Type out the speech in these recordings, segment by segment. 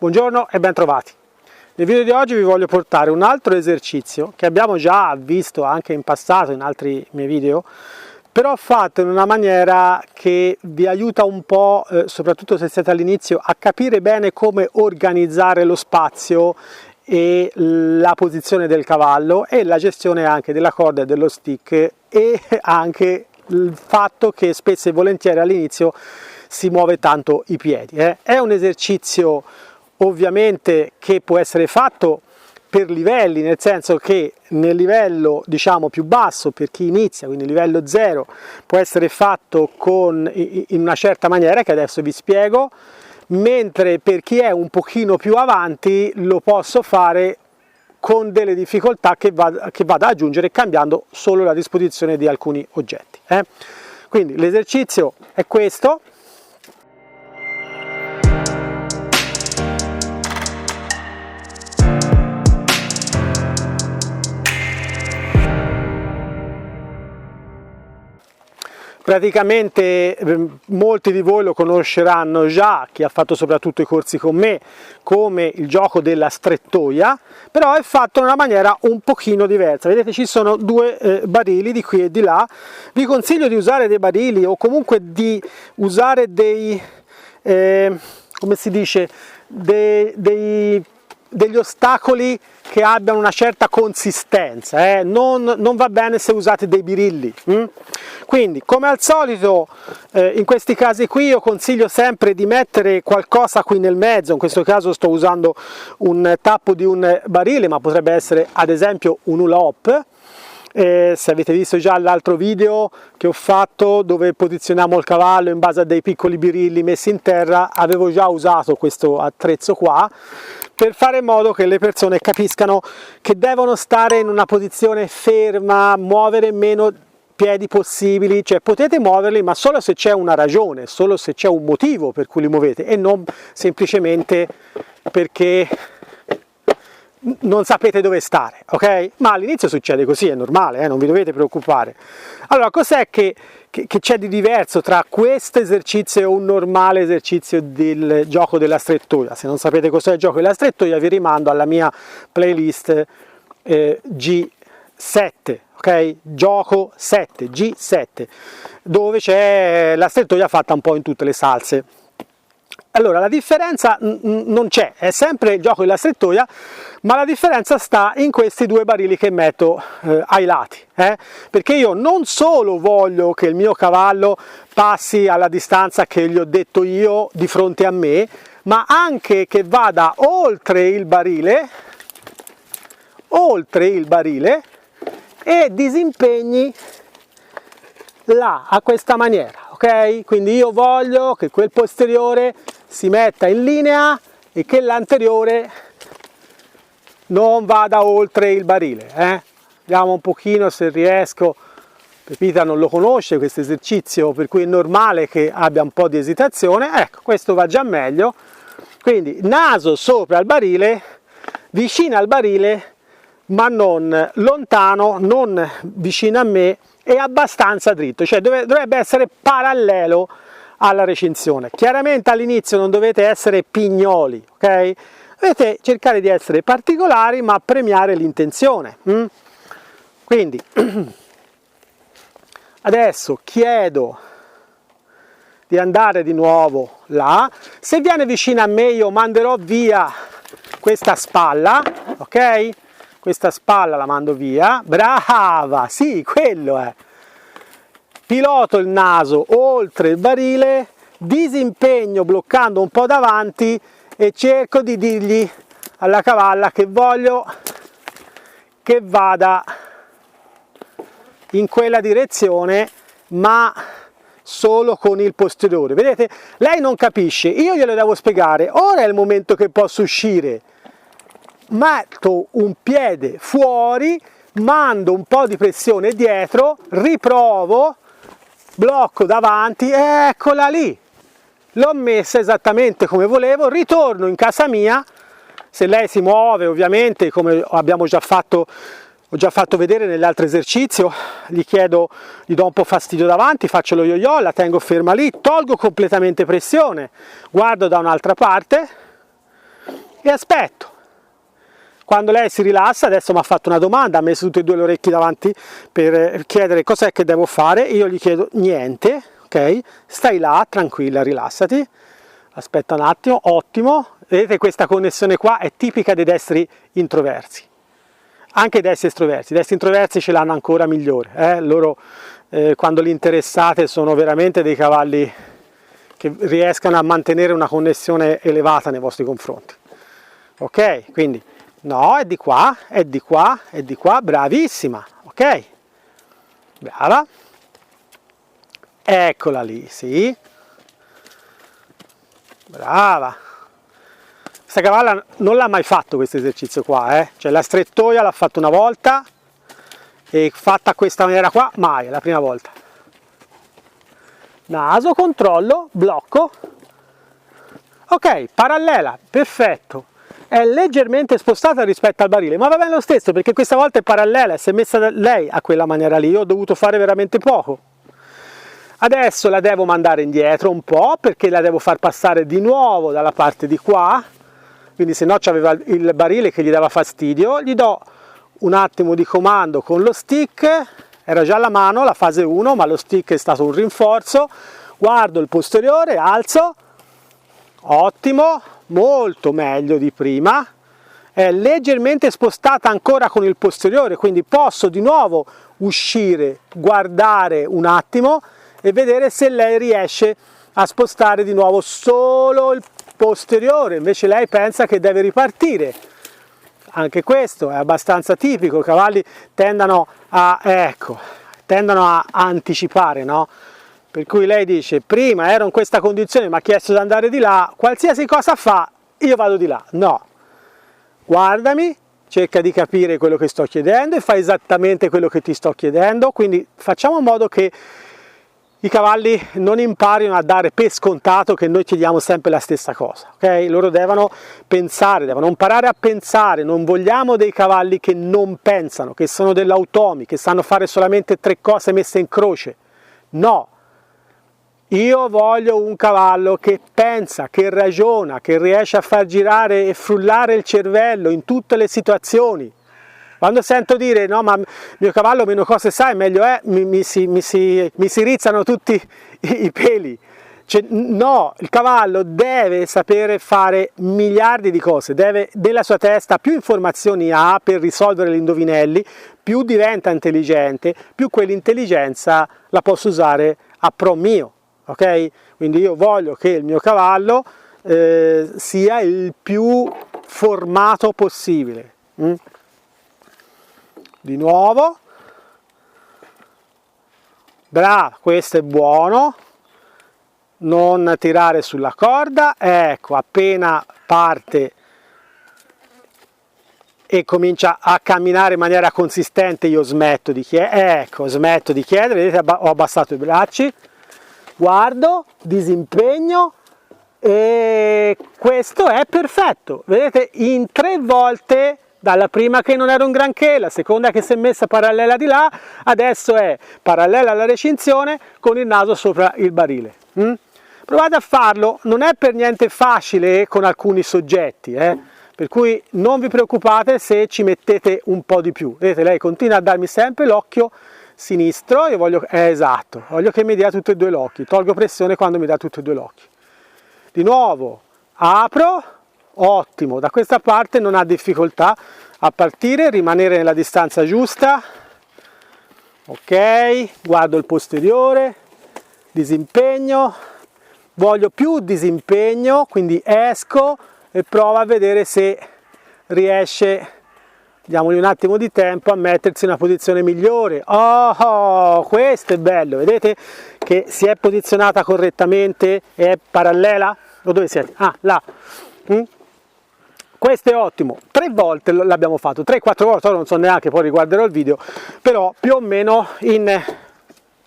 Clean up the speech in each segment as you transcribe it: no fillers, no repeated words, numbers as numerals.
Buongiorno e ben trovati. Nel video di oggi vi voglio portare un altro esercizio che abbiamo già visto anche in passato in altri miei video, però fatto in una maniera che vi aiuta un po', soprattutto se siete all'inizio, a capire bene come organizzare lo spazio e la posizione del cavallo e la gestione anche della corda e dello stick, e anche il fatto che spesso e volentieri all'inizio si muove tanto i piedi. È un esercizio ovviamente che può essere fatto per livelli, nel senso che nel livello diciamo più basso, per chi inizia, quindi livello 0, può essere fatto in una certa maniera che adesso vi spiego, mentre per chi è un pochino più avanti lo posso fare con delle difficoltà che vado ad aggiungere cambiando solo la disposizione di alcuni oggetti. Quindi l'esercizio è questo. Praticamente molti di voi lo conosceranno già, chi ha fatto soprattutto i corsi con me, come il gioco della strettoia, però è fatto in una maniera un pochino diversa. Vedete, ci sono due barili di qui e di là. Vi consiglio di usare dei barili o comunque di usare dei, come si dice, degli ostacoli che abbiano una certa consistenza, non va bene se usate dei birilli. Quindi, come al solito, in questi casi qui io consiglio sempre di mettere qualcosa qui nel mezzo. In questo caso sto usando un tappo di un barile, ma potrebbe essere ad esempio un hula hoop. Se avete visto già l'altro video che ho fatto dove posizioniamo il cavallo in base a dei piccoli birilli messi in terra, avevo già usato questo attrezzo qua per fare in modo che le persone capiscano che devono stare in una posizione ferma, muovere meno piedi possibili, cioè potete muoverli ma solo se c'è una ragione, solo se c'è un motivo per cui li muovete e non semplicemente perché non sapete dove stare, ok? Ma all'inizio succede così, è normale, non vi dovete preoccupare. Allora, cos'è che c'è di diverso tra questo esercizio e un normale esercizio del gioco della strettoia? Se non sapete cos'è il gioco della strettoia vi rimando alla mia playlist G7, ok? Gioco 7, G7, dove c'è la strettoia fatta un po' in tutte le salse. Allora, la differenza non c'è, è sempre il gioco della strettoia, ma la differenza sta in questi due barili che metto ai lati, perché io non solo voglio che il mio cavallo passi alla distanza che gli ho detto io di fronte a me, ma anche che vada oltre il barile e disimpegni là, a questa maniera, ok? Quindi io voglio che quel posteriore si metta in linea e che l'anteriore non vada oltre il barile. Vediamo un pochino se riesco. Pepita non lo conosce questo esercizio, per cui è normale che abbia un po' di esitazione. Ecco, questo va già meglio. Quindi naso sopra il barile, vicino al barile, ma non lontano, non vicino a me, e abbastanza dritto, cioè dovrebbe essere parallelo alla recinzione. Chiaramente all'inizio non dovete essere pignoli, ok? Dovete cercare di essere particolari ma premiare l'intenzione. Quindi adesso chiedo di andare di nuovo là. Se viene vicino a me io manderò via questa spalla, ok? Questa spalla la mando via, brava, sì, quello è. Piloto il naso oltre il barile, disimpegno bloccando un po' davanti e cerco di dirgli alla cavalla che voglio che vada in quella direzione, ma solo con il posteriore. Vedete? Lei non capisce, io glielo devo spiegare, ora è il momento che posso uscire. Metto un piede fuori, mando un po' di pressione dietro, riprovo, blocco davanti, eccola lì, l'ho messa esattamente come volevo, ritorno in casa mia. Se lei si muove ovviamente, come abbiamo già fatto, ho già fatto vedere nell'altro esercizio, gli do un po' fastidio davanti, faccio lo yo-yo, la tengo ferma lì, tolgo completamente pressione, guardo da un'altra parte e aspetto. Quando lei si rilassa, adesso mi ha fatto una domanda, ha messo tutte e due le orecchie davanti per chiedere cos'è che devo fare, io gli chiedo niente, ok? Stai là, tranquilla, rilassati, aspetta un attimo, ottimo, vedete questa connessione qua è tipica dei destri introversi, anche i destri estroversi, i destri introversi ce l'hanno ancora migliore, loro quando li interessate sono veramente dei cavalli che riescano a mantenere una connessione elevata nei vostri confronti, ok? Quindi no, è di qua, è di qua, è di qua, bravissima, ok? Brava. Eccola lì, sì. Brava. Questa cavalla non l'ha mai fatto questo esercizio qua, Cioè la strettoia l'ha fatto una volta e fatta a questa maniera qua, mai, è la prima volta. Naso, controllo, blocco. Ok, parallela, perfetto. È leggermente spostata rispetto al barile, ma va bene lo stesso perché questa volta è parallela e si è messa lei a quella maniera lì, io ho dovuto fare veramente poco. Adesso la devo mandare indietro un po' perché la devo far passare di nuovo dalla parte di qua, quindi se no c'aveva il barile che gli dava fastidio, gli do un attimo di comando con lo stick, era già la mano, la fase 1, ma lo stick è stato un rinforzo, guardo il posteriore, alzo, ottimo, molto meglio di prima, è leggermente spostata ancora con il posteriore, quindi posso di nuovo uscire, guardare un attimo e vedere se lei riesce a spostare di nuovo solo il posteriore, invece lei pensa che deve ripartire. Anche questo è abbastanza tipico, i cavalli tendono a anticipare, no? Per cui lei dice, prima ero in questa condizione, mi ha chiesto di andare di là, qualsiasi cosa fa, io vado di là. No, guardami, cerca di capire quello che sto chiedendo e fa esattamente quello che ti sto chiedendo, quindi facciamo in modo che i cavalli non imparino a dare per scontato che noi chiediamo sempre la stessa cosa, ok? Loro devono pensare, devono imparare a pensare, non vogliamo dei cavalli che non pensano, che sono dell'automi, che sanno fare solamente 3 cose messe in croce. No, io voglio un cavallo che pensa, che ragiona, che riesce a far girare e frullare il cervello in tutte le situazioni. Quando sento dire no ma mio cavallo meno cose sa e meglio è, mi si rizzano tutti i peli. Cioè, no, il cavallo deve sapere fare miliardi di cose, deve nella sua testa più informazioni ha per risolvere gli indovinelli, più diventa intelligente, più quell'intelligenza la posso usare a pro mio, ok? Quindi io voglio che il mio cavallo sia il più formato possibile. Di nuovo, bravo, questo è buono, non tirare sulla corda, ecco, appena parte e comincia a camminare in maniera consistente io smetto di chiedere, vedete ho abbassato i bracci, guardo, disimpegno e questo è perfetto, vedete in 3 volte. Dalla prima che non era un granché, la seconda che si è messa parallela di là, adesso è parallela alla recinzione con il naso sopra il barile. Provate a farlo, non è per niente facile con alcuni soggetti, per cui non vi preoccupate se ci mettete un po' di più. Vedete, lei continua a darmi sempre l'occhio sinistro, io voglio, esatto, voglio che mi dia tutti e 2 l'occhio, tolgo pressione quando mi dà tutti e 2 l'occhio. Di nuovo, apro. Ottimo, da questa parte non ha difficoltà a partire, rimanere nella distanza giusta, ok, guardo il posteriore, disimpegno, voglio più disimpegno, quindi esco e provo a vedere se riesce, diamogli un attimo di tempo, a mettersi in una posizione migliore. Oh, questo è bello, vedete che si è posizionata correttamente, è parallela, o dove siete? Ah, là. Questo è ottimo, 3 volte l'abbiamo fatto, 3-4 volte, ora non so neanche, poi riguarderò il video, però più o meno in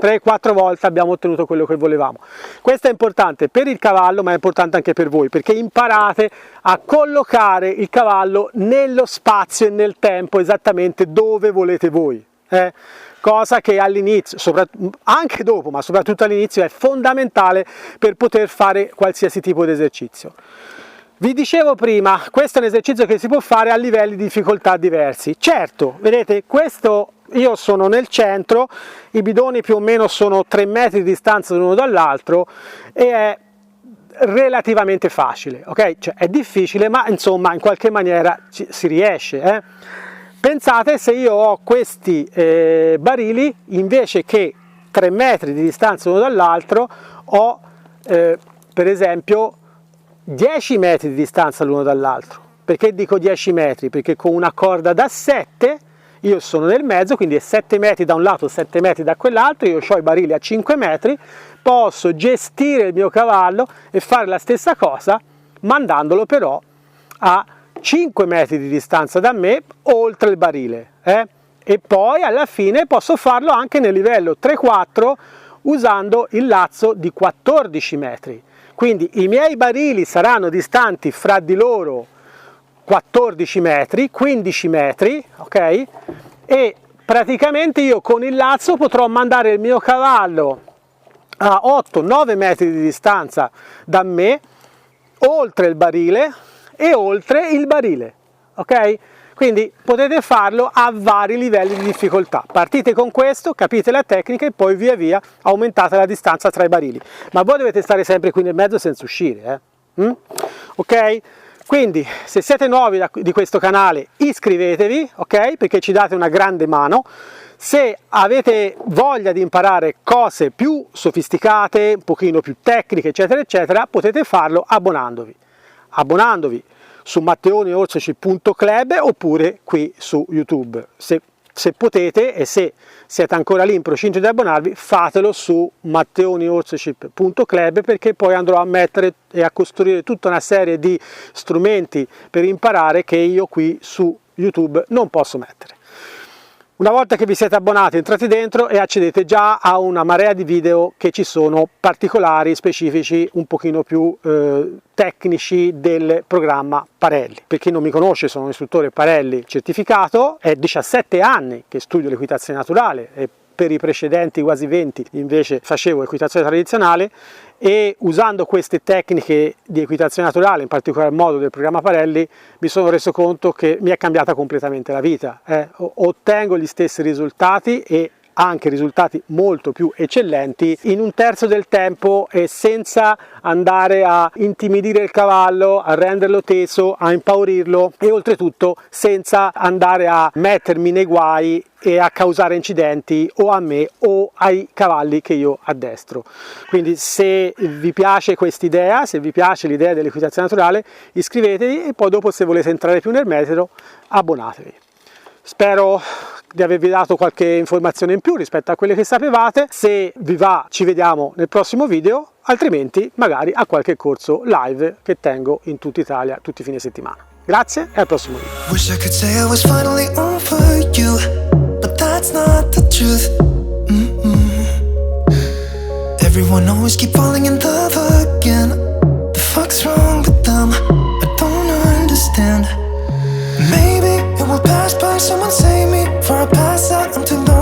3-4 volte abbiamo ottenuto quello che volevamo. Questo è importante per il cavallo, ma è importante anche per voi, perché imparate a collocare il cavallo nello spazio e nel tempo esattamente dove volete voi. Cosa che all'inizio, anche dopo, ma soprattutto all'inizio è fondamentale per poter fare qualsiasi tipo di esercizio. Vi dicevo prima, questo è un esercizio che si può fare a livelli di difficoltà diversi. Certo, vedete, questo io sono nel centro, i bidoni più o meno sono 3 metri di distanza l'uno dall'altro e è relativamente facile, ok? Cioè è difficile, ma insomma in qualche maniera si riesce. Pensate se io ho questi barili, invece che 3 metri di distanza l'uno dall'altro, ho per esempio 10 metri di distanza l'uno dall'altro. Perché dico 10 metri? Perché con una corda da 7 io sono nel mezzo, quindi è 7 metri da un lato, 7 metri da quell'altro, io ho i barili a 5 metri, posso gestire il mio cavallo e fare la stessa cosa, mandandolo però a 5 metri di distanza da me, oltre il barile. E poi alla fine posso farlo anche nel livello 3-4 usando il lazzo di 14 metri. Quindi i miei barili saranno distanti fra di loro 14 metri, 15 metri, ok? E praticamente io con il lazzo potrò mandare il mio cavallo a 8-9 metri di distanza da me, oltre il barile e oltre il barile, ok? Quindi potete farlo a vari livelli di difficoltà. Partite con questo, capite la tecnica e poi via via aumentate la distanza tra i barili. Ma voi dovete stare sempre qui nel mezzo senza uscire. Ok? Quindi se siete nuovi di questo canale iscrivetevi, ok? Perché ci date una grande mano. Se avete voglia di imparare cose più sofisticate, un pochino più tecniche, eccetera, eccetera, potete farlo abbonandovi. Abbonandovi su matteoniorsoci.club oppure qui su YouTube. Se potete e se siete ancora lì in procinto di abbonarvi, fatelo su matteoniorsoci.club, perché poi andrò a mettere e a costruire tutta una serie di strumenti per imparare che io qui su YouTube non posso mettere. Una volta che vi siete abbonati, entrate dentro e accedete già a una marea di video che ci sono particolari, specifici, un pochino più tecnici del programma Parelli. Per chi non mi conosce, sono un istruttore Parelli certificato, è 17 anni che studio l'equitazione naturale e per i precedenti quasi 20 invece facevo equitazione tradizionale, e usando queste tecniche di equitazione naturale, in particolar modo del programma Parelli, mi sono reso conto che mi è cambiata completamente la vita. Ottengo gli stessi risultati e anche risultati molto più eccellenti in un terzo del tempo e senza andare a intimidire il cavallo, a renderlo teso, a impaurirlo e oltretutto senza andare a mettermi nei guai e a causare incidenti o a me o ai cavalli che io addestro. Quindi se vi piace quest'idea, se vi piace l'idea dell'equitazione naturale, iscrivetevi e poi dopo, se volete entrare più nel metodo, abbonatevi. Spero di avervi dato qualche informazione in più rispetto a quelle che sapevate. Se vi va ci vediamo nel prossimo video, altrimenti magari a qualche corso live che tengo in tutta Italia tutti i fine settimana. Grazie e al prossimo video. Everyone always keep falling in love again. The fuck's wrong with them? I don't understand. Maybe it will pass by, someone save me. For I pass out, I'm too low.